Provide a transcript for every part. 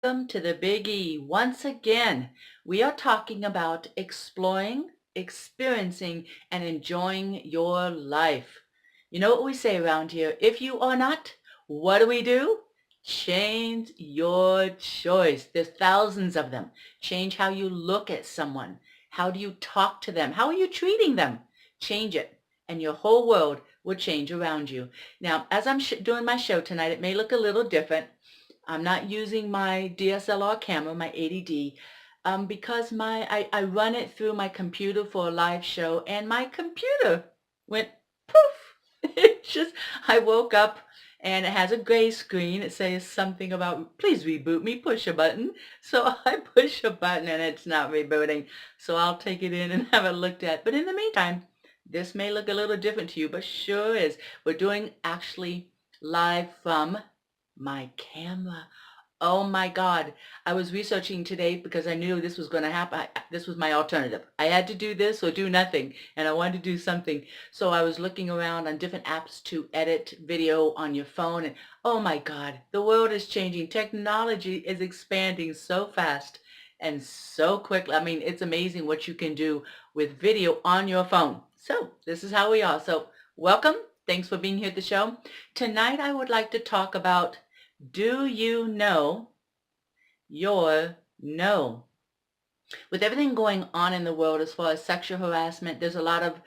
Welcome to the Big E. Once again, we are talking about exploring, experiencing, and enjoying your life. You know what we say around here? If you are not, what do? Change your choice. There's thousands of them. Change how you look at someone. How do you talk to them? How are you treating them? Change it, and your whole world will change around you. Now, as I'm doing my show tonight, it may look a little different. I'm not using my DSLR camera, my 80D, because I run it through my computer for a live show, and my computer went poof. It just, I woke up and it has a gray screen. It says something about, please reboot me, push a button. So I push a button and it's not rebooting. So I'll take it in and have it looked at. But in the meantime, this may look a little different to you, but sure is. We're doing actually live from my camera. Oh my God. I was researching today because I knew this was going to happen. This was my alternative. I had to do this or do nothing, and I wanted to do something. So I was looking around on different apps to edit video on your phone, and oh my God, the world is changing. Technology is expanding so fast and so quickly. I mean, it's amazing what you can do with video on your phone. So this is how we are. So welcome. Thanks for being here at the show. Tonight I would like to talk about, do you know your no? With everything going on in the world as far as sexual harassment, there's a lot of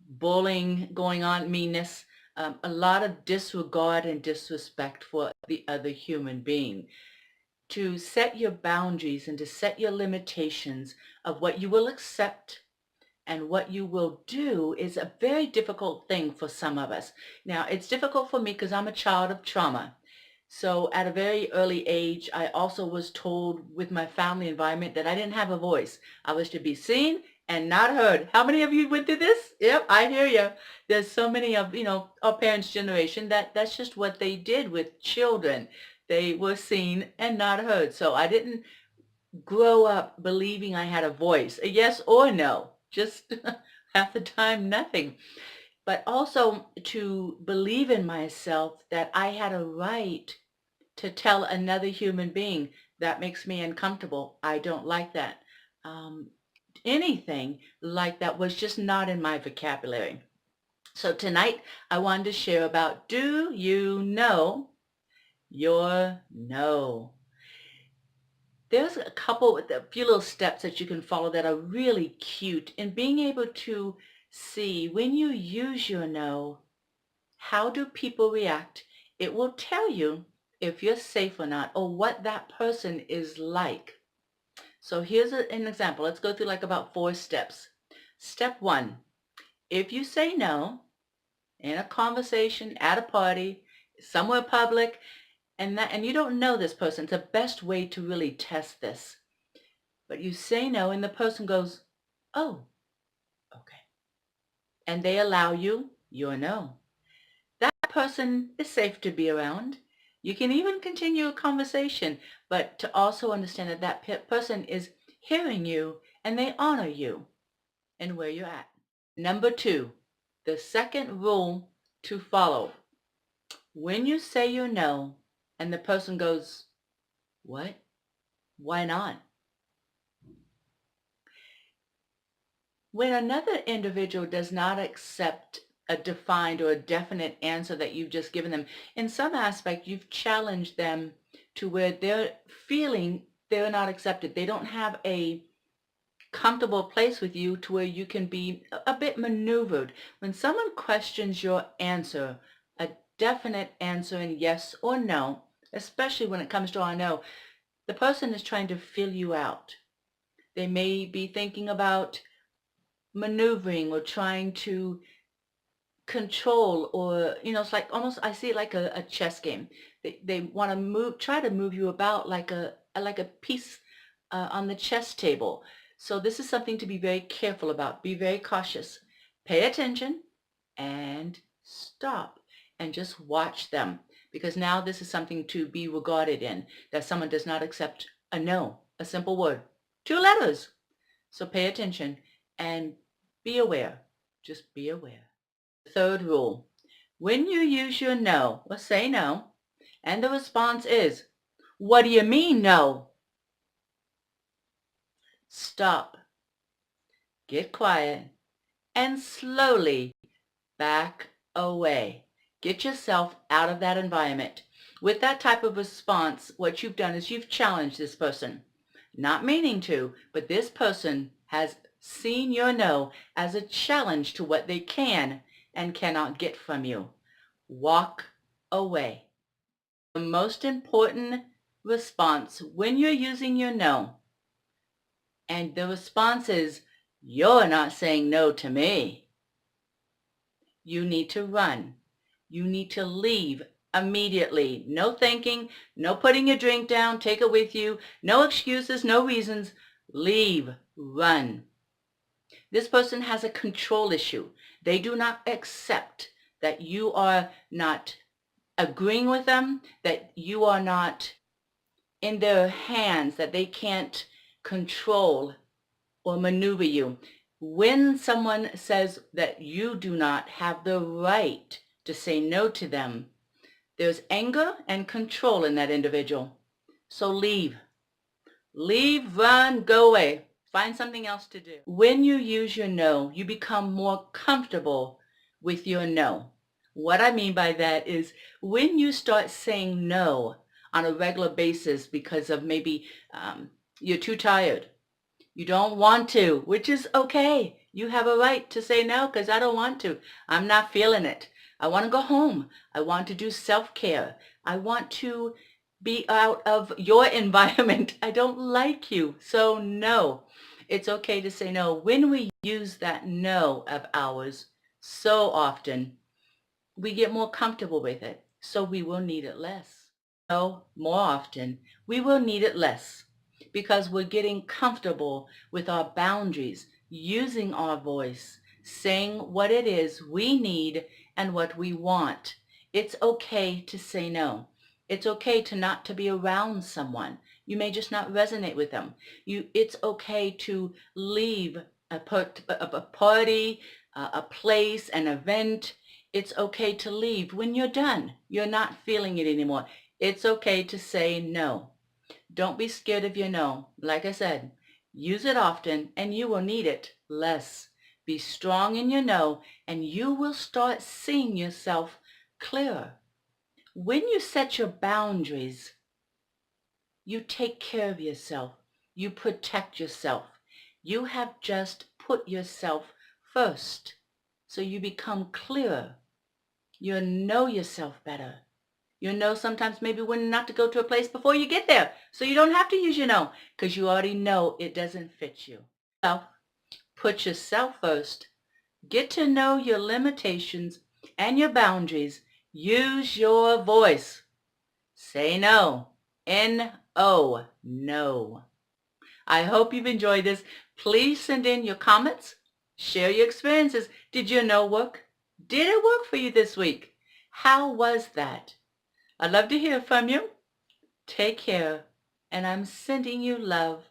bullying going on, meanness, a lot of disregard and disrespect for the other human being. To set your boundaries and to set your limitations of what you will accept and what you will do is a very difficult thing for some of us. Now, it's difficult for me because I'm a child of trauma. So at a very early age, I also was told with my family environment that I didn't have a voice. I was to be seen and not heard. How many of you went through this? Yep, I hear you. There's so many of, our parents' generation that's just what they did with children. They were seen and not heard. So I didn't grow up believing I had a voice, a yes or no, just half the time, nothing. But also to believe in myself that I had a right to tell another human being that makes me uncomfortable. I don't like that. Um, Anything like that was just not in my vocabulary. So tonight I wanted to share about, do you know your no? There's a few little steps that you can follow that are really cute in being able to see when you use your no, how do people react? It will tell you if you're safe or not, or what that person is like. So here's an example. Let's go through like about 4 steps. Step 1, if you say no in a conversation, at a party, somewhere public, and you don't know this person, it's the best way to really test this. But you say no and the person goes, oh, okay. And they allow you your no. That person is safe to be around. You can even continue a conversation, but to also understand that that person is hearing you and they honor you and where you're at. Number 2, the second rule to follow. When you say your no and the person goes, what? Why not? When another individual does not accept a defined or a definite answer that you've just given them, in some aspect you've challenged them to where they're feeling they're not accepted. They don't have a comfortable place with you to where you can be a bit maneuvered. When someone questions your answer, a definite answer in yes or no, especially when it comes to our no, the person is trying to fill you out. They may be thinking about maneuvering or trying to control, or it's like almost, I see it like a chess game. They want to try to move you about like a piece on the chess table. So this is something to be very careful about. Be very cautious. Pay attention and stop and just watch them, because now this is something to be regarded in, that someone does not accept a no, a simple word, 2 letters. So pay attention and be aware. Just be aware. Third rule, when you use your no or say no, and the response is, What do you mean, no? Stop, get quiet, and slowly back away. Get yourself out of that environment. With that type of response, what you've done is you've challenged this person. Not meaning to, but this person has seen your no as a challenge to what they can and cannot get from you. Walk away. The most important response when you're using your no, and the response is, you're not saying no to me. You need to run. You need to leave immediately. No thinking, no putting your drink down, take it with you, no excuses, no reasons. Leave, run. This person has a control issue. They do not accept that you are not agreeing with them, that you are not in their hands, that they can't control or maneuver you. When someone says that you do not have the right to say no to them, there's anger and control in that individual. So leave. Leave, run, go away. Find something else to do. When you use your no, you become more comfortable with your no. What I mean by that is when you start saying no on a regular basis because of maybe you're too tired, you don't want to, which is okay. You have a right to say no because I don't want to. I'm not feeling it. I want to go home. I want to do self-care. I want to be out of your environment. I don't like you. So no, it's okay to say no. When we use that no of ours so often, we get more comfortable with it. So we will need it less. No, more often, we will need it less because we're getting comfortable with our boundaries, using our voice, saying what it is we need and what we want. It's okay to say no. It's okay to not to be around someone. You may just not resonate with them. It's okay to leave a party, a place, an event. It's okay to leave when you're done. You're not feeling it anymore. It's okay to say no. Don't be scared of your no. Like I said, use it often and you will need it less. Be strong in your no and you will start seeing yourself clearer. When you set your boundaries, you take care of yourself. You protect yourself. You have just put yourself first. So you become clearer. You know yourself better. You know sometimes maybe when not to go to a place before you get there. So you don't have to use your no because you already know it doesn't fit you. So put yourself first. Get to know your limitations and your boundaries. Use your voice. Say no. N-O. No. I hope you've enjoyed this. Please send in your comments. Share your experiences. Did your no work? Did it work for you this week? How was that? I'd love to hear from you. Take care, and I'm sending you love.